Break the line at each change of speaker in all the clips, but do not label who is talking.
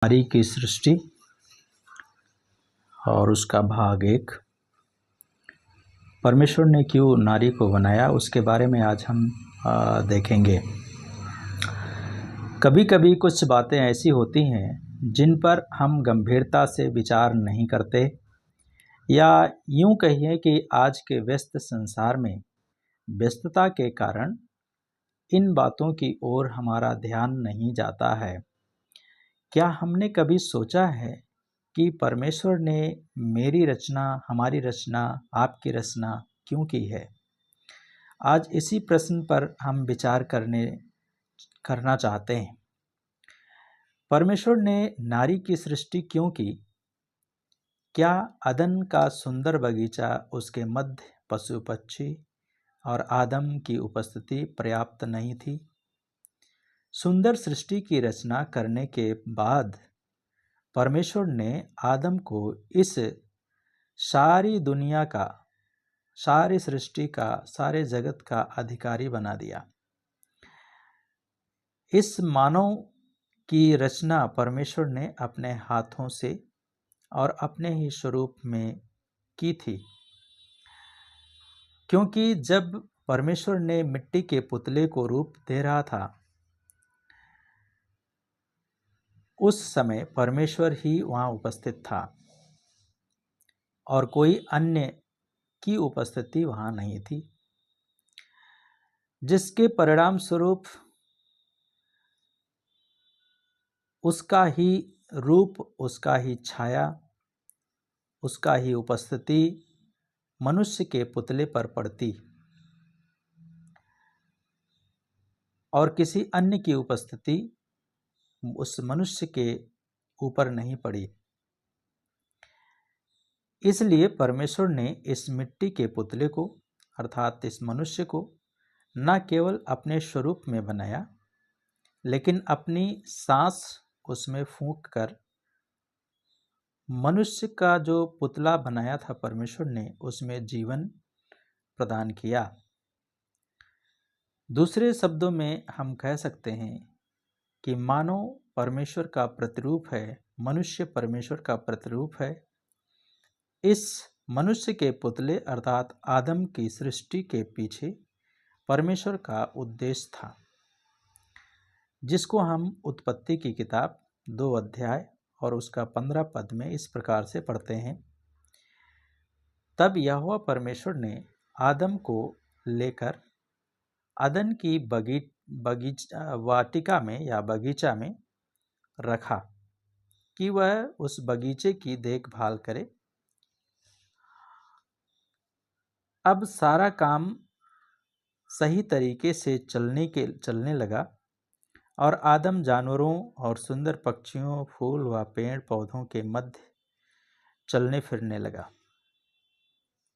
नारी की सृष्टि और उसका भाग 1। परमेश्वर ने क्यों नारी को बनाया उसके बारे में आज हम देखेंगे। कभी कभी कुछ बातें ऐसी होती हैं जिन पर हम गंभीरता से विचार नहीं करते, या यूं कहिए कि आज के व्यस्त संसार में व्यस्तता के कारण इन बातों की ओर हमारा ध्यान नहीं जाता है। क्या हमने कभी सोचा है कि परमेश्वर ने मेरी रचना, हमारी रचना, आपकी रचना क्यों की है? आज इसी प्रश्न पर हम विचार करना चाहते हैं। परमेश्वर ने नारी की सृष्टि क्यों की? क्या अदन का सुंदर बगीचा, उसके मध्य पशु पक्षी और आदम की उपस्थिति पर्याप्त नहीं थी? सुंदर सृष्टि की रचना करने के बाद परमेश्वर ने आदम को इस सारी दुनिया का, सारी सृष्टि का, सारे जगत का अधिकारी बना दिया। इस मानव की रचना परमेश्वर ने अपने हाथों से और अपने ही स्वरूप में की थी, क्योंकि जब परमेश्वर ने मिट्टी के पुतले को रूप दे रहा था, उस समय परमेश्वर ही वहाँ उपस्थित था और कोई अन्य की उपस्थिति वहाँ नहीं थी, जिसके परिणाम स्वरूप उसका ही रूप, उसका ही छाया, उसका ही उपस्थिति मनुष्य के पुतले पर पड़ती और किसी अन्य की उपस्थिति उस मनुष्य के ऊपर नहीं पड़ी। इसलिए परमेश्वर ने इस मिट्टी के पुतले को, अर्थात इस मनुष्य को, न केवल अपने स्वरूप में बनाया, लेकिन अपनी सांस उसमें फूंक कर मनुष्य का जो पुतला बनाया था परमेश्वर ने, उसमें जीवन प्रदान किया। दूसरे शब्दों में हम कह सकते हैं कि मानव परमेश्वर का प्रतिरूप है, मनुष्य परमेश्वर का प्रतिरूप है। इस मनुष्य के पुतले अर्थात आदम की सृष्टि के पीछे परमेश्वर का उद्देश्य था, जिसको हम उत्पत्ति की किताब 2 अध्याय और उसका 15 पद में इस प्रकार से पढ़ते हैं। तब यहोवा परमेश्वर ने आदम को लेकर अदन की वाटिका में या बगीचा में रखा कि वह उस बगीचे की देखभाल करे। अब सारा काम सही तरीके से चलने लगा और आदम जानवरों और सुंदर पक्षियों, फूल व पेड़ पौधों के मध्य चलने फिरने लगा।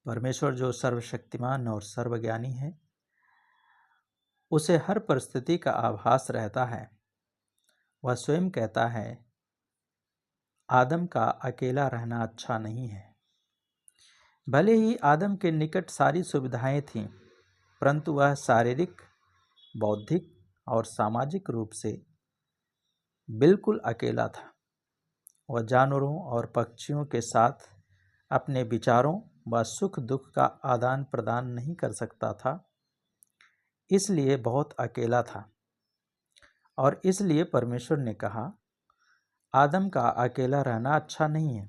परमेश्वर जो सर्वशक्तिमान और सर्वज्ञानी है, उसे हर परिस्थिति का आभास रहता है। वह स्वयं कहता है, आदम का अकेला रहना अच्छा नहीं है। भले ही आदम के निकट सारी सुविधाएं थीं, परंतु वह शारीरिक, बौद्धिक और सामाजिक रूप से बिल्कुल अकेला था। वह जानवरों और पक्षियों के साथ अपने विचारों व सुख दुख का आदान प्रदान नहीं कर सकता था, इसलिए बहुत अकेला था। और इसलिए परमेश्वर ने कहा, आदम का अकेला रहना अच्छा नहीं है।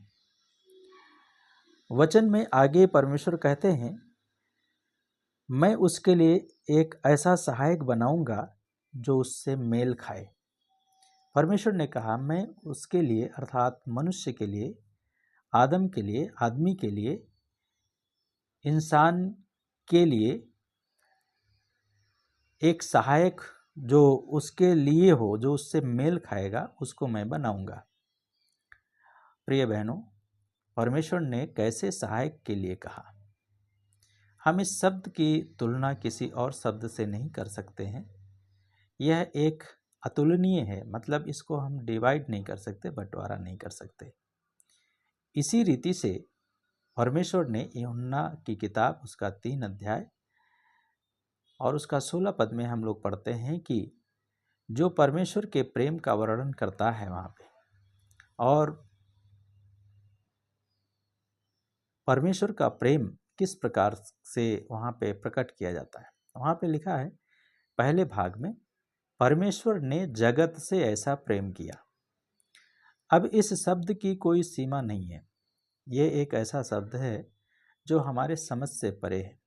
वचन में आगे परमेश्वर कहते हैं, मैं उसके लिए एक ऐसा सहायक बनाऊंगा जो उससे मेल खाए। परमेश्वर ने कहा, मैं उसके लिए अर्थात मनुष्य के लिए, आदम के लिए, आदमी के लिए, इंसान के लिए एक सहायक जो उसके लिए हो, जो उससे मेल खाएगा, उसको मैं बनाऊंगा। प्रिय बहनों, परमेश्वर ने कैसे सहायक के लिए कहा? हम इस शब्द की तुलना किसी और शब्द से नहीं कर सकते हैं। यह एक अतुलनीय है, मतलब इसको हम डिवाइड नहीं कर सकते, बंटवारा नहीं कर सकते। इसी रीति से परमेश्वर ने यूहन्ना की किताब उसका 3 अध्याय और उसका 16 पद में हम लोग पढ़ते हैं कि जो परमेश्वर के प्रेम का वर्णन करता है वहाँ पे, और परमेश्वर का प्रेम किस प्रकार से वहाँ पे प्रकट किया जाता है। वहाँ पे लिखा है पहले भाग में, परमेश्वर ने जगत से ऐसा प्रेम किया। अब इस शब्द की कोई सीमा नहीं है। ये एक ऐसा शब्द है जो हमारे समझ से परे है,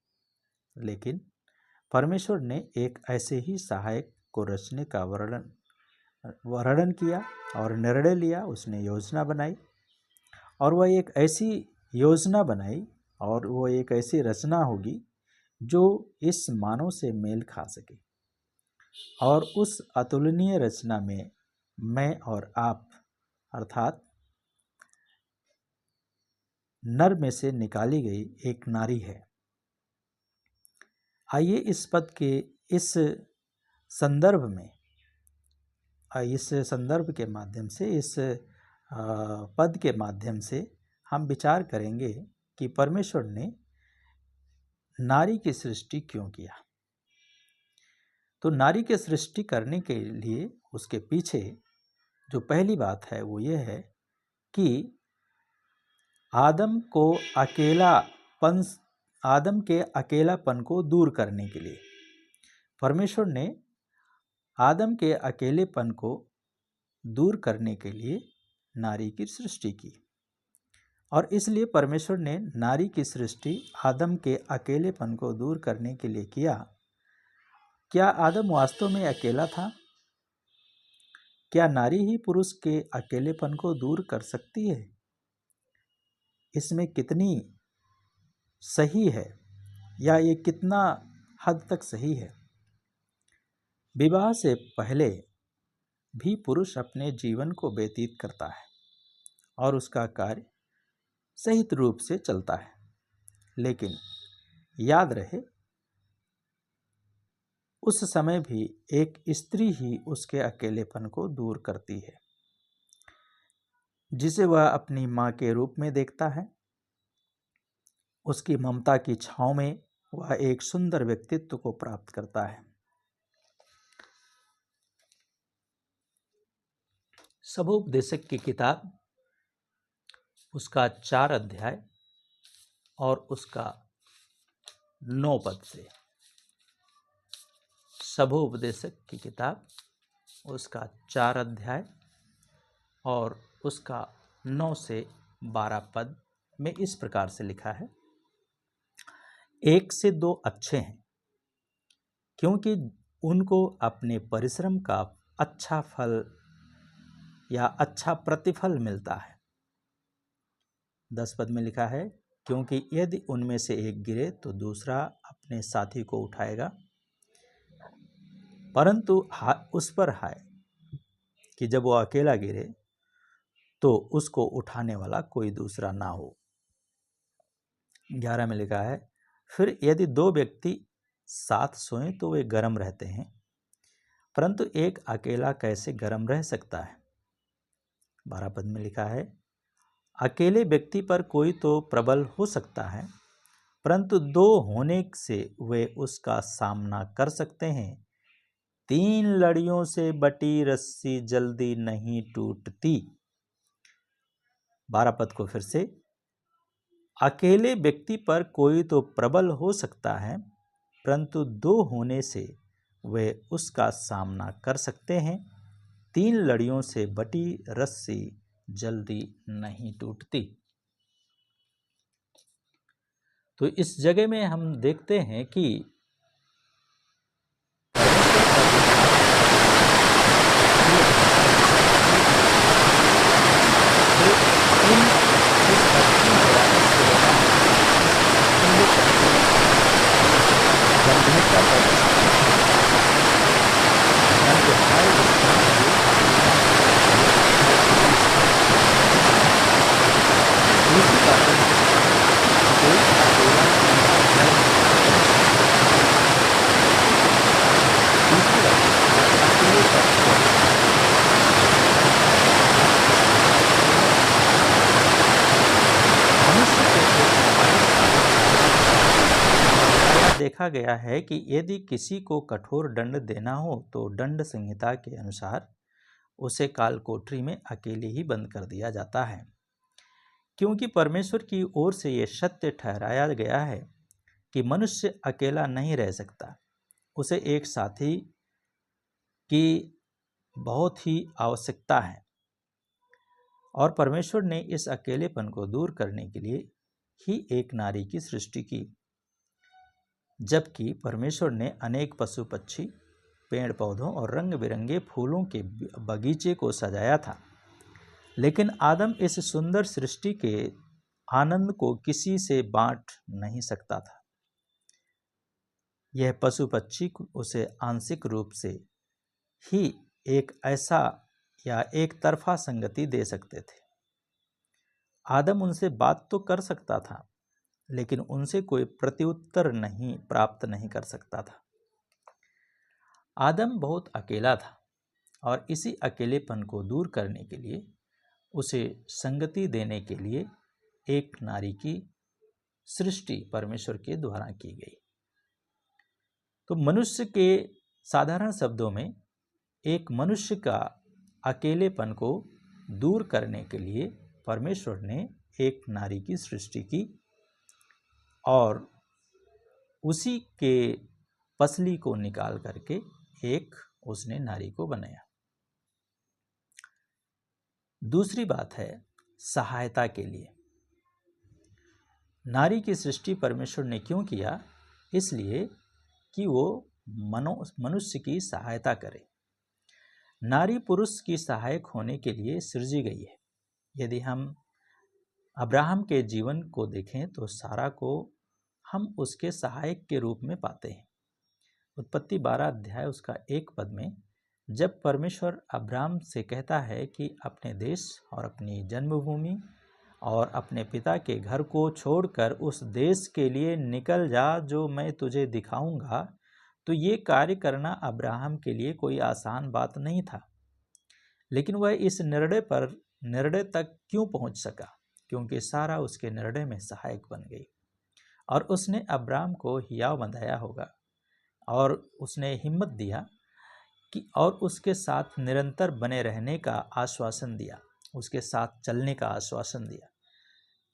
लेकिन परमेश्वर ने एक ऐसे ही सहायक को रचने का वर्णन किया और निर्णय लिया। उसने योजना बनाई और वह एक ऐसी योजना बनाई और वो एक ऐसी रचना होगी जो इस मानव से मेल खा सके। और उस अतुलनीय रचना में मैं और आप अर्थात नर में से निकाली गई एक नारी है। आइए इस पद के इस संदर्भ में, इस संदर्भ के माध्यम से, इस पद के माध्यम से हम विचार करेंगे कि परमेश्वर ने नारी की सृष्टि क्यों किया। तो नारी की सृष्टि करने के लिए उसके पीछे जो पहली बात है वो ये है कि आदम के अकेलापन को दूर करने के लिए परमेश्वर ने आदम के अकेलेपन को दूर करने के लिए नारी की सृष्टि की। और इसलिए परमेश्वर ने नारी की सृष्टि आदम के अकेलेपन को दूर करने के लिए किया। क्या आदम वास्तव में अकेला था? क्या नारी ही पुरुष के अकेलेपन को दूर कर सकती है? इसमें कितनी सही है या ये कितना हद तक सही है? विवाह से पहले भी पुरुष अपने जीवन को व्यतीत करता है और उसका कार्य सही रूप से चलता है, लेकिन याद रहे उस समय भी एक स्त्री ही उसके अकेलेपन को दूर करती है, जिसे वह अपनी मां के रूप में देखता है। उसकी ममता की छांव में वह एक सुंदर व्यक्तित्व को प्राप्त करता है। सबोपदेशक की किताब उसका 4 अध्याय और उसका 9 पद से, सबोपदेशक की किताब उसका 4 अध्याय और उसका 9 से 12 पद में इस प्रकार से लिखा है, 1 से 2 अच्छे हैं, क्योंकि उनको अपने परिश्रम का अच्छा फल या अच्छा प्रतिफल मिलता है। 10 पद में लिखा है, क्योंकि यदि उनमें से एक गिरे तो दूसरा अपने साथी को उठाएगा, परंतु उस पर हाय कि जब वो अकेला गिरे तो उसको उठाने वाला कोई दूसरा ना हो। 11 में लिखा है, फिर यदि 2 व्यक्ति साथ सोएं तो वे गर्म रहते हैं, परंतु एक अकेला कैसे गर्म रह सकता है। 12 पद में लिखा है, अकेले व्यक्ति पर कोई तो प्रबल हो सकता है, परंतु 2 होने से वे उसका सामना कर सकते हैं। 3 लड़ियों से बटी रस्सी जल्दी नहीं टूटती। 12 पद को फिर से, अकेले व्यक्ति पर कोई तो प्रबल हो सकता है, परंतु 2 होने से वे उसका सामना कर सकते हैं। 3 लड़ियों से बटी रस्सी जल्दी नहीं टूटती। तो इस जगह में हम देखते हैं कि देखा गया है कि यदि किसी को कठोर दंड देना हो तो दंड संहिता के अनुसार उसे काल कोठरी में अकेले ही बंद कर दिया जाता है, क्योंकि परमेश्वर की ओर से यह सत्य ठहराया गया है कि मनुष्य अकेला नहीं रह सकता। उसे एक साथी की बहुत ही आवश्यकता है, और परमेश्वर ने इस अकेलेपन को दूर करने के लिए ही एक नारी की सृष्टि की। जबकि परमेश्वर ने अनेक पशु पक्षी, पेड़ पौधों और रंग बिरंगे फूलों के बगीचे को सजाया था, लेकिन आदम इस सुंदर सृष्टि के आनंद को किसी से बांट नहीं सकता था। यह पशु पक्षी उसे आंशिक रूप से ही एक ऐसा या एक तरफा संगति दे सकते थे। आदम उनसे बात तो कर सकता था, लेकिन उनसे कोई प्रत्युत्तर प्राप्त नहीं कर सकता था। आदम बहुत अकेला था, और इसी अकेलेपन को दूर करने के लिए, उसे संगति देने के लिए एक नारी की सृष्टि परमेश्वर के द्वारा की गई। तो मनुष्य के साधारण शब्दों में, एक मनुष्य का अकेलेपन को दूर करने के लिए परमेश्वर ने एक नारी की सृष्टि की, और उसी के पसली को निकाल करके एक उसने नारी को बनाया। दूसरी बात है सहायता के लिए। नारी की सृष्टि परमेश्वर ने क्यों किया? इसलिए कि वो मनुष्य की सहायता करे। नारी पुरुष की सहायक होने के लिए सृजी गई है। यदि हम अब्राहम के जीवन को देखें तो सारा को हम उसके सहायक के रूप में पाते हैं। उत्पत्ति 12 अध्याय उसका 1 पद में जब परमेश्वर अब्राहम से कहता है कि अपने देश और अपनी जन्मभूमि और अपने पिता के घर को छोड़कर उस देश के लिए निकल जा जो मैं तुझे दिखाऊंगा, तो ये कार्य करना अब्राहम के लिए कोई आसान बात नहीं था। लेकिन वह इस निर्णय तक क्यों पहुंच सका? क्योंकि सारा उसके निर्णय में सहायक बन गई, और उसने अब्राहम को हियाव बनाया होगा, और उसने हिम्मत दिया कि और उसके साथ निरंतर बने रहने का आश्वासन दिया, उसके साथ चलने का आश्वासन दिया।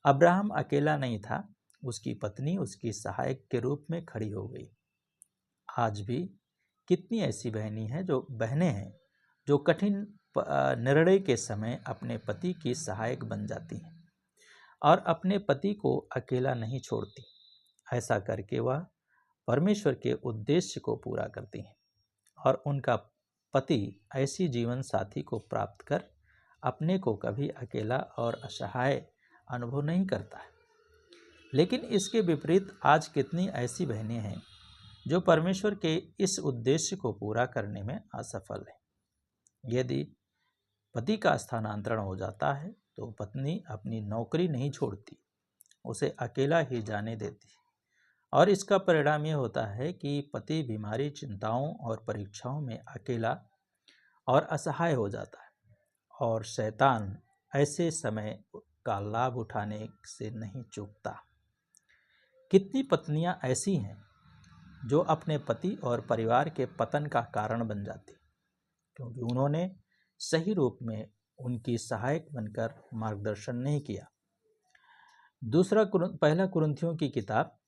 अब्राहम अकेला नहीं था, उसकी पत्नी उसकी सहायक के रूप में खड़ी हो गई। आज भी कितनी ऐसी बहनें हैं जो कठिन निर्णय के समय अपने पति की सहायक बन जाती हैं और अपने पति को अकेला नहीं छोड़ती। ऐसा करके वह परमेश्वर के उद्देश्य को पूरा करती हैं, और उनका पति ऐसी जीवन साथी को प्राप्त कर अपने को कभी अकेला और असहाय अनुभव नहीं करता है। लेकिन इसके विपरीत आज कितनी ऐसी बहनें हैं जो परमेश्वर के इस उद्देश्य को पूरा करने में असफल हैं। यदि पति का स्थानांतरण हो जाता है तो पत्नी अपनी नौकरी नहीं छोड़ती, उसे अकेला ही जाने देती, और इसका परिणाम यह होता है कि पति बीमारी, चिंताओं और परीक्षाओं में अकेला और असहाय हो जाता है, और शैतान ऐसे समय का लाभ उठाने से नहीं चूकता। कितनी पत्नियां ऐसी हैं जो अपने पति और परिवार के पतन का कारण बन जाती, क्योंकि उन्होंने सही रूप में उनकी सहायक बनकर मार्गदर्शन नहीं किया। पहला कुरिन्थियों की किताब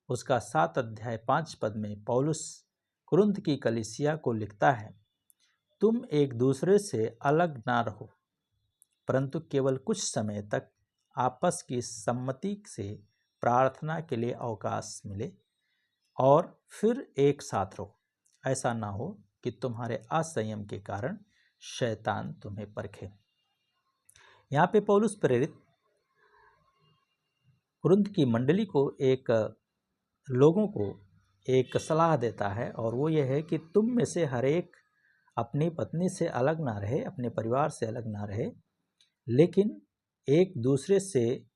उसका 7 अध्याय 5 पद में पौलुस कुरिन्थ की कलीसिया को लिखता है, तुम एक दूसरे से अलग ना रहो, परंतु केवल कुछ समय तक आपस की सम्मति से प्रार्थना के लिए अवकाश मिले, और फिर एक साथ रहो। ऐसा ना हो कि तुम्हारे असंयम के कारण शैतान तुम्हें परखे। यहाँ पे पौलुस प्रेरित कुरिन्थ की मंडली को लोगों को एक सलाह देता है, और वो ये है कि तुम में से हर एक अपनी पत्नी से अलग ना रहे, अपने परिवार से अलग ना रहे, लेकिन एक दूसरे से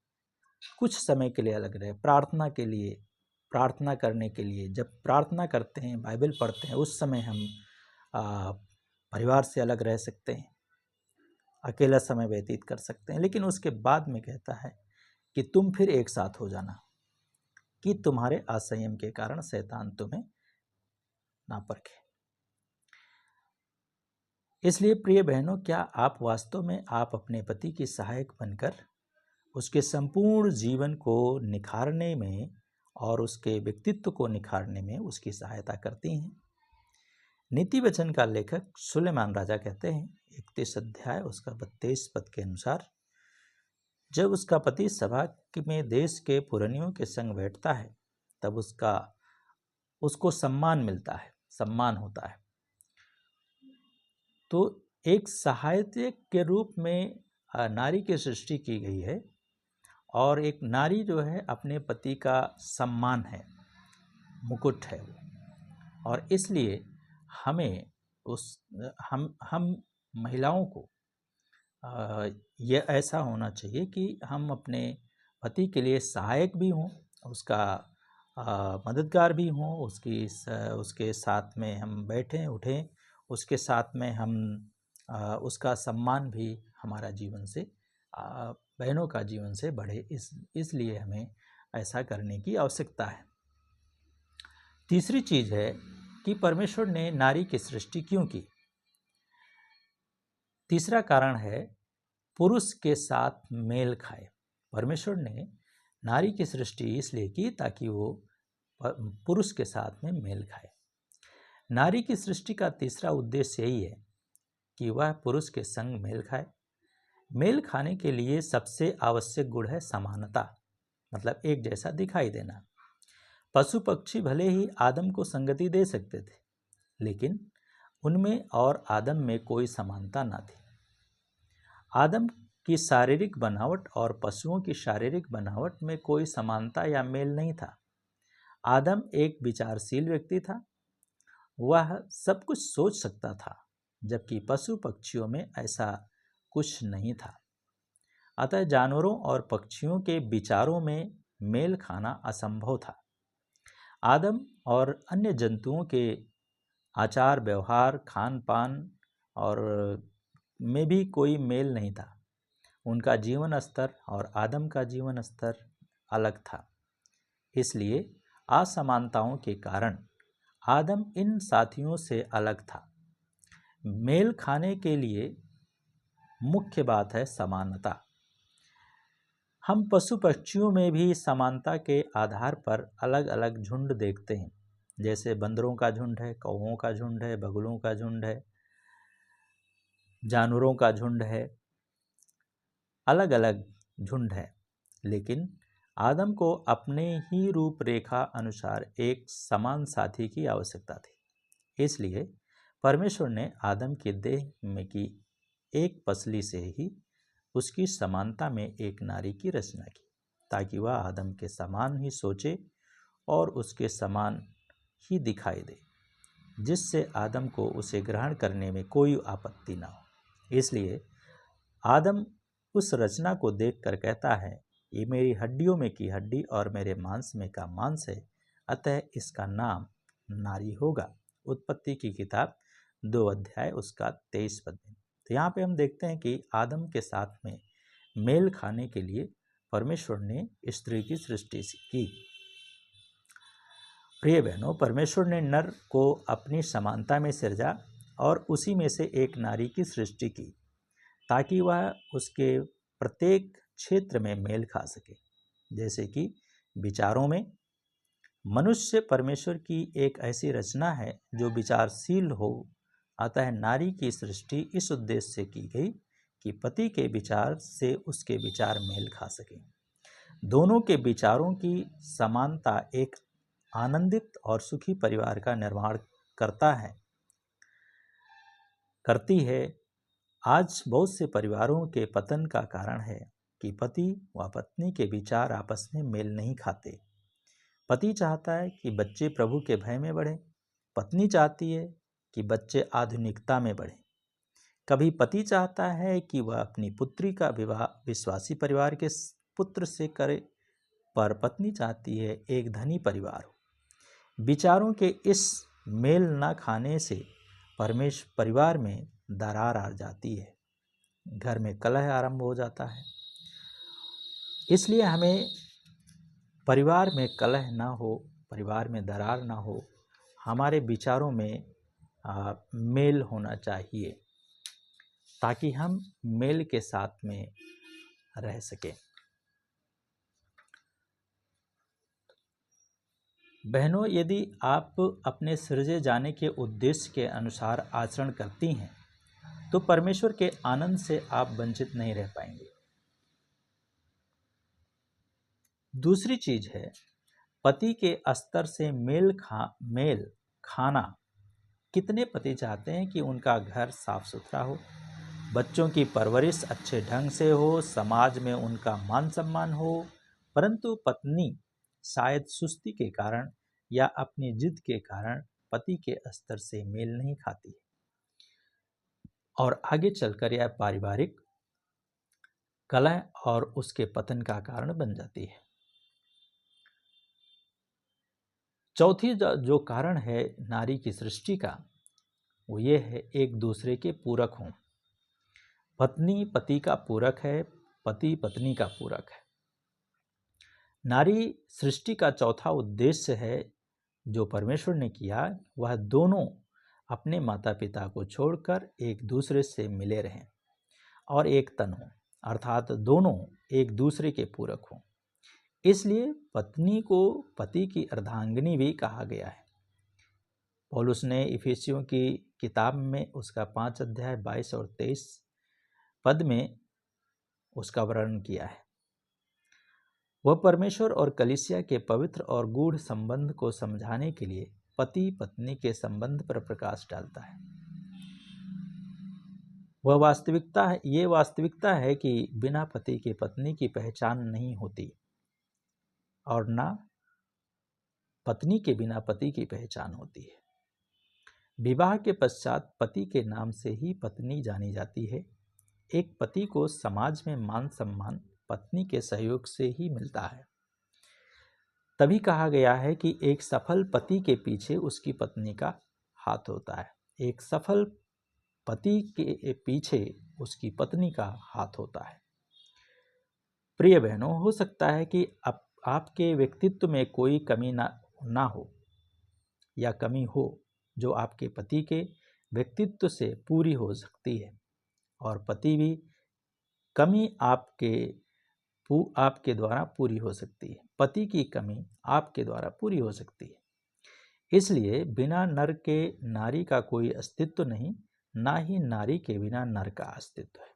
कुछ समय के लिए अलग रहे, प्रार्थना करने के लिए। जब प्रार्थना करते हैं, बाइबल पढ़ते हैं, उस समय हम परिवार से अलग रह सकते हैं, अकेला समय व्यतीत कर सकते हैं, लेकिन उसके बाद में कहता है कि तुम फिर एक साथ हो जाना, कि तुम्हारे असंयम के कारण शैतान तुम्हें ना परखे। इसलिए प्रिय बहनों, क्या आप वास्तव में आप अपने पति की सहायक बनकर उसके संपूर्ण जीवन को निखारने में और उसके व्यक्तित्व को निखारने में उसकी सहायता करती हैं? नीति वचन का लेखक सुलेमान राजा कहते हैं 31 अध्याय उसका 32 पद के अनुसार, जब उसका पति सभा में देश के पुरनियों के संग बैठता है तब उसको सम्मान मिलता है, सम्मान होता है। तो एक सहायक के रूप में नारी की सृष्टि की गई है और एक नारी जो है अपने पति का सम्मान है, मुकुट है वो। और इसलिए हमें हम महिलाओं को यह ऐसा होना चाहिए कि हम अपने पति के लिए सहायक भी हों, उसका मददगार भी हों, उसके साथ में हम बैठें उठें, उसके साथ में हम उसका सम्मान भी हमारा जीवन से बहनों का जीवन से बढ़े, इसलिए हमें ऐसा करने की आवश्यकता है। तीसरी चीज़ है कि परमेश्वर ने नारी की सृष्टि क्यों की। तीसरा कारण है पुरुष के साथ मेल खाए। परमेश्वर ने नारी की सृष्टि इसलिए की ताकि वो पुरुष के साथ में मेल खाए। नारी की सृष्टि का तीसरा उद्देश्य यही है कि वह पुरुष के संग मेल खाए। मेल खाने के लिए सबसे आवश्यक गुण है समानता, मतलब एक जैसा दिखाई देना। पशु पक्षी भले ही आदम को संगति दे सकते थे, लेकिन उनमें और आदम में कोई समानता न थी। आदम की शारीरिक बनावट और पशुओं की शारीरिक बनावट में कोई समानता या मेल नहीं था। आदम एक विचारशील व्यक्ति था, वह सब कुछ सोच सकता था, जबकि पशु पक्षियों में ऐसा कुछ नहीं था। अतः जानवरों और पक्षियों के विचारों में मेल खाना असंभव था। आदम और अन्य जंतुओं के आचार व्यवहार, खान पान और में भी कोई मेल नहीं था। उनका जीवन स्तर और आदम का जीवन स्तर अलग था। इसलिए असमानताओं के कारण आदम इन साथियों से अलग था। मेल खाने के लिए मुख्य बात है समानता। हम पशु पक्षियों में भी समानता के आधार पर अलग अलग झुंड देखते हैं, जैसे बंदरों का झुंड है, कौवों का झुंड है, बगुलों का झुंड है, जानवरों का झुंड है, अलग अलग झुंड है। लेकिन आदम को अपने ही रूपरेखा अनुसार एक समान साथी की आवश्यकता थी। इसलिए परमेश्वर ने आदम के देह में की एक पसली से ही उसकी समानता में एक नारी की रचना की, ताकि वह आदम के समान ही सोचे और उसके समान ही दिखाई दे, जिससे आदम को उसे ग्रहण करने में कोई आपत्ति न हो। इसलिए आदम उस रचना को देखकर कहता है, ये मेरी हड्डियों में की हड्डी और मेरे मांस में का मांस है, अतः इसका नाम नारी होगा। उत्पत्ति की किताब 2 अध्याय उसका 23 पद में। तो यहाँ पे हम देखते हैं कि आदम के साथ में मेल खाने के लिए परमेश्वर ने स्त्री की सृष्टि की। प्रिय बहनों, परमेश्वर ने नर को अपनी समानता में सृजा और उसी में से एक नारी की सृष्टि की, ताकि वह उसके प्रत्येक क्षेत्र में मेल खा सके। जैसे कि विचारों में मनुष्य परमेश्वर की एक ऐसी रचना है जो विचारशील हो, अतः नारी की सृष्टि इस उद्देश्य से की गई कि पति के विचार से उसके विचार मेल खा सके। दोनों के विचारों की समानता एक आनंदित और सुखी परिवार का निर्माण करती है। आज बहुत से परिवारों के पतन का कारण है कि पति व पत्नी के विचार आपस में मेल नहीं खाते। पति चाहता है कि बच्चे प्रभु के भय में बढ़ें, पत्नी चाहती है कि बच्चे आधुनिकता में बढ़ें। कभी पति चाहता है कि वह अपनी पुत्री का विवाह विश्वासी परिवार के पुत्र से करे, पर पत्नी चाहती है एक धनी परिवार हो। विचारों के इस मेल न खाने से परिवार में दरार आ जाती है, घर में कलह आरंभ हो जाता है। इसलिए हमें परिवार में कलह ना हो, परिवार में दरार ना हो, हमारे विचारों में मेल होना चाहिए। ताकि हम मेल के साथ में रह सकें। बहनों, यदि आप अपने सृजे जाने के उद्देश्य के अनुसार आचरण करती हैं तो परमेश्वर के आनंद से आप वंचित नहीं रह पाएंगे। दूसरी चीज है, पति के स्तर से मेल खाना। कितने पति चाहते हैं कि उनका घर साफ सुथरा हो, बच्चों की परवरिश अच्छे ढंग से हो, समाज में उनका मान सम्मान हो, परंतु पत्नी शायद सुस्ती के कारण या अपनी जिद के कारण पति के स्तर से मेल नहीं खाती और आगे चलकर यह पारिवारिक कलह और उसके पतन का कारण बन जाती है। चौथी जो कारण है नारी की सृष्टि का, वो ये है एक दूसरे के पूरक हों। पत्नी पति का पूरक है, पति पत्नी का पूरक है। नारी सृष्टि का चौथा उद्देश्य है जो परमेश्वर ने किया, वह दोनों अपने माता पिता को छोड़कर एक दूसरे से मिले रहें और एक तन हों, अर्थात दोनों एक दूसरे के पूरक हों। इसलिए पत्नी को पति की अर्धांगिनी भी कहा गया है। पौलुस ने इफिसियों की किताब में उसका 5 अध्याय 22 और 23 पद में उसका वर्णन किया है। वह परमेश्वर और कलीसिया के पवित्र और गूढ़ संबंध को समझाने के लिए पति पत्नी के संबंध पर प्रकाश डालता है। ये वास्तविकता है कि बिना पति के पत्नी की पहचान नहीं होती और ना पत्नी के बिना पति की पहचान होती है। विवाह के पश्चात पति के नाम से ही पत्नी जानी जाती है। एक पति को समाज में मान सम्मान पत्नी के सहयोग से ही मिलता है। तभी कहा गया है कि एक सफल पति के पीछे उसकी पत्नी का हाथ होता है। एक सफल पति के पीछे उसकी पत्नी का हाथ होता है। प्रिय बहनों, हो सकता है कि आपके व्यक्तित्व में कोई कमी ना हो या कमी हो जो आपके पति के व्यक्तित्व से पूरी हो सकती है, और पति भी कमी आपके द्वारा पूरी हो सकती है। पति की कमी आपके द्वारा पूरी हो सकती है। इसलिए बिना नर के नारी का कोई अस्तित्व नहीं, ना ही नारी के बिना नर का अस्तित्व है।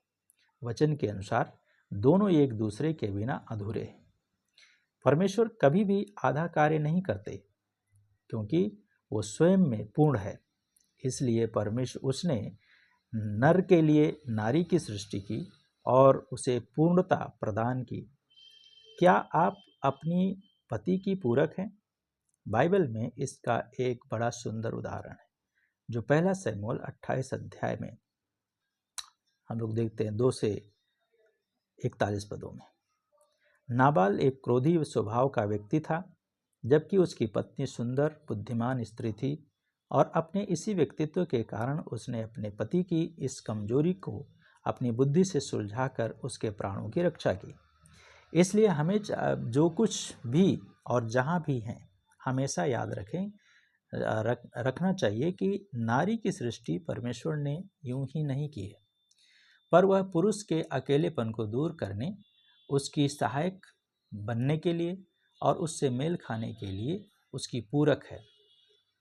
वचन के अनुसार दोनों एक दूसरे के बिना अधूरे हैं। परमेश्वर कभी भी आधा कार्य नहीं करते क्योंकि वो स्वयं में पूर्ण है। इसलिए परमेश्वर उसने नर के लिए नारी की सृष्टि की और उसे पूर्णता प्रदान की। क्या आप अपनी पति की पूरक हैं? बाइबल में इसका एक बड़ा सुंदर उदाहरण है जो 1 शमूएल 28 अध्याय में हम लोग देखते हैं 2 से 41 पदों में। नाबाल एक क्रोधी स्वभाव का व्यक्ति था, जबकि उसकी पत्नी सुंदर बुद्धिमान स्त्री थी, और अपने इसी व्यक्तित्व के कारण उसने अपने पति की इस कमजोरी को अपनी बुद्धि से सुलझाकर उसके प्राणों की रक्षा की। इसलिए हमें जो कुछ भी और जहाँ भी हैं, हमेशा याद रखना चाहिए कि नारी की सृष्टि परमेश्वर ने यूं ही नहीं की है, पर वह पुरुष के अकेलेपन को दूर करने, उसकी सहायक बनने के लिए और उससे मेल खाने के लिए उसकी पूरक है।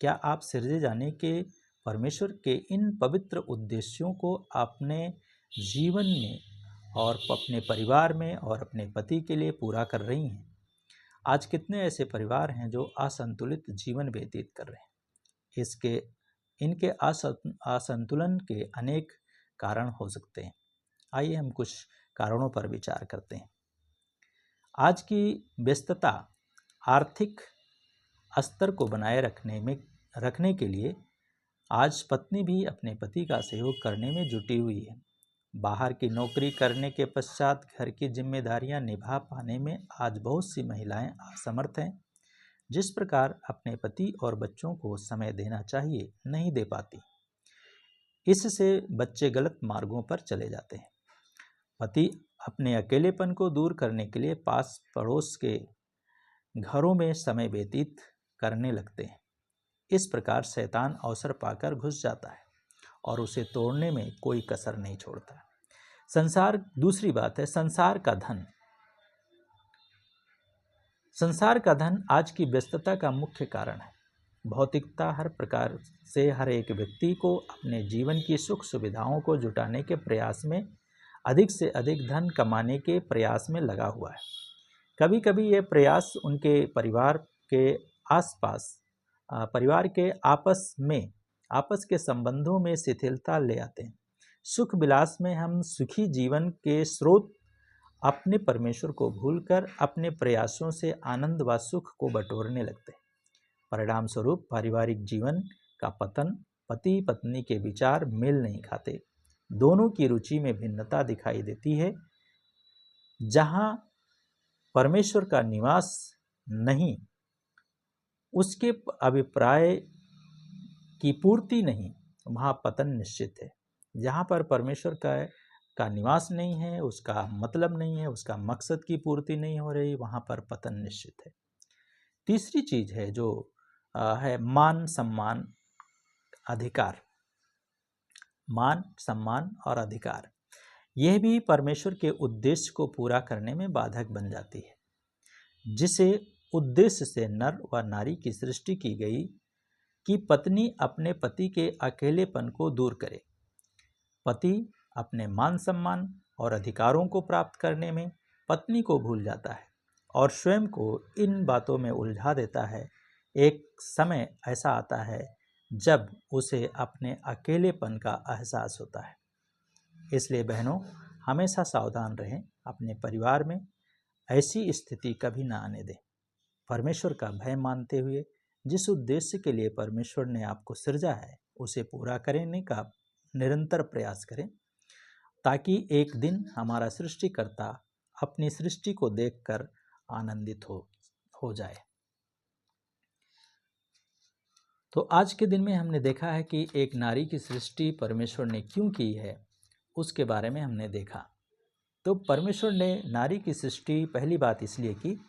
क्या आप सृजे जाने के परमेश्वर के इन पवित्र उद्देश्यों को अपने जीवन में और अपने परिवार में और अपने पति के लिए पूरा कर रही हैं? आज कितने ऐसे परिवार हैं जो असंतुलित जीवन व्यतीत कर रहे हैं। इनके असंतुलन के अनेक कारण हो सकते हैं। आइए हम कुछ कारणों पर विचार करते हैं। आज की व्यस्तता आर्थिक स्तर को बनाए रखने के लिए आज पत्नी भी अपने पति का सहयोग करने में जुटी हुई है। बाहर की नौकरी करने के पश्चात घर की जिम्मेदारियां निभा पाने में आज बहुत सी महिलाएं असमर्थ हैं। जिस प्रकार अपने पति और बच्चों को समय देना चाहिए, नहीं दे पाती। इससे बच्चे गलत मार्गों पर चले जाते हैं। पति अपने अकेलेपन को दूर करने के लिए पास पड़ोस के घरों में समय व्यतीत करने लगते हैं। इस प्रकार शैतान अवसर पाकर घुस जाता है और उसे तोड़ने में कोई कसर नहीं छोड़ता। संसार, दूसरी बात है संसार का धन। संसार का धन आज की व्यस्तता का मुख्य कारण है। भौतिकता हर प्रकार से हर एक व्यक्ति को अपने जीवन की सुख सुविधाओं को जुटाने के प्रयास में, अधिक से अधिक धन कमाने के प्रयास में लगा हुआ है। कभी कभी ये प्रयास उनके परिवार के आसपास, परिवार के आपस के संबंधों में शिथिलता ले आते हैं। सुख विलास में हम सुखी जीवन के स्रोत अपने परमेश्वर को भूलकर अपने प्रयासों से आनंद व सुख को बटोरने लगते हैं। परिणाम स्वरूप पारिवारिक जीवन का पतन, पति पत्नी के विचार मेल नहीं खाते, दोनों की रुचि में भिन्नता दिखाई देती है। जहाँ परमेश्वर का निवास नहीं, उसके अभिप्राय की पूर्ति नहीं, वहाँ पतन निश्चित है। जहाँ पर परमेश्वर का निवास नहीं है, उसका मतलब नहीं है, उसका मकसद की पूर्ति नहीं हो रही, वहाँ पर पतन निश्चित है। तीसरी चीज है जो है मान सम्मान अधिकार। मान सम्मान और अधिकार, यह भी परमेश्वर के उद्देश्य को पूरा करने में बाधक बन जाती है। जिसे उद्देश्य से नर व नारी की सृष्टि की गई कि पत्नी अपने पति के अकेलेपन को दूर करे। पति अपने मान सम्मान और अधिकारों को प्राप्त करने में पत्नी को भूल जाता है और स्वयं को इन बातों में उलझा देता है। एक समय ऐसा आता है जब उसे अपने अकेलेपन का एहसास होता है। इसलिए बहनों, हमेशा सावधान रहें, अपने परिवार में ऐसी स्थिति कभी ना आने दें। परमेश्वर का भय मानते हुए जिस उद्देश्य के लिए परमेश्वर ने आपको सृजा है उसे पूरा करने का निरंतर प्रयास करें, ताकि एक दिन हमारा सृष्टिकर्ता अपनी सृष्टि को देखकर आनंदित हो जाए। तो आज के दिन में हमने देखा है कि एक नारी की सृष्टि परमेश्वर ने क्यों की है, उसके बारे में हमने देखा। तो परमेश्वर ने नारी की सृष्टि पहली बात इसलिए की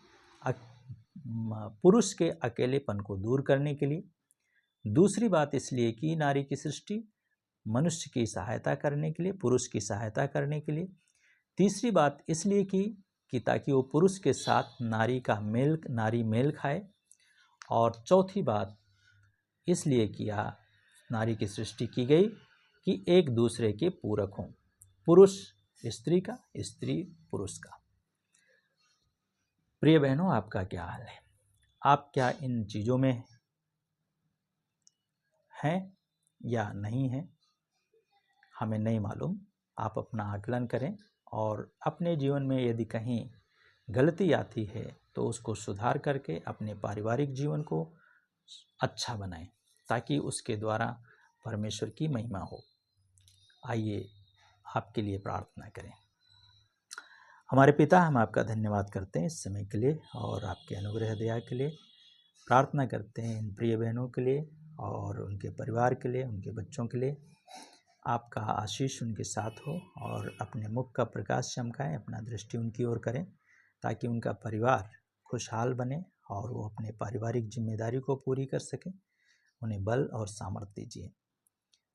पुरुष के अकेलेपन को दूर करने के लिए। दूसरी बात इसलिए की नारी की सृष्टि मनुष्य की सहायता करने के लिए, पुरुष की सहायता करने के लिए। तीसरी बात इसलिए की कि ताकि वो पुरुष के साथ नारी मेल खाए। और चौथी बात इसलिए किया नारी की सृष्टि की गई कि एक दूसरे के पूरक हों, पुरुष स्त्री का, स्त्री पुरुष का। प्रिय बहनों, आपका क्या हाल है? आप क्या इन चीज़ों में हैं या नहीं हैं, हमें नहीं मालूम। आप अपना आकलन करें और अपने जीवन में यदि कहीं गलती आती है तो उसको सुधार करके अपने पारिवारिक जीवन को अच्छा बनाएं, ताकि उसके द्वारा परमेश्वर की महिमा हो। आइए आपके लिए प्रार्थना करें। हमारे पिता, हम आपका धन्यवाद करते हैं इस समय के लिए और आपके अनुग्रह दया के लिए। प्रार्थना करते हैं इन प्रिय बहनों के लिए और उनके परिवार के लिए, उनके बच्चों के लिए। आपका आशीष उनके साथ हो और अपने मुख का प्रकाश चमकाएं, अपना दृष्टि उनकी ओर करें, ताकि उनका परिवार खुशहाल बने और वो अपने पारिवारिक जिम्मेदारी को पूरी कर सकें। उन्हें बल और सामर्थ्य दीजिए,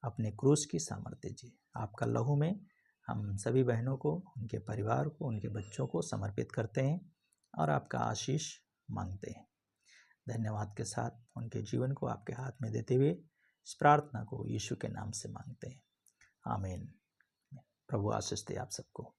अपने क्रूस की सामर्थ्य दीजिए। आपका लहू में हम सभी बहनों को, उनके परिवार को, उनके बच्चों को समर्पित करते हैं और आपका आशीष मांगते हैं। धन्यवाद के साथ उनके जीवन को आपके हाथ में देते हुए इस प्रार्थना को यीशु के नाम से मांगते हैं, आमीन। प्रभु आशीष दे आप सबको।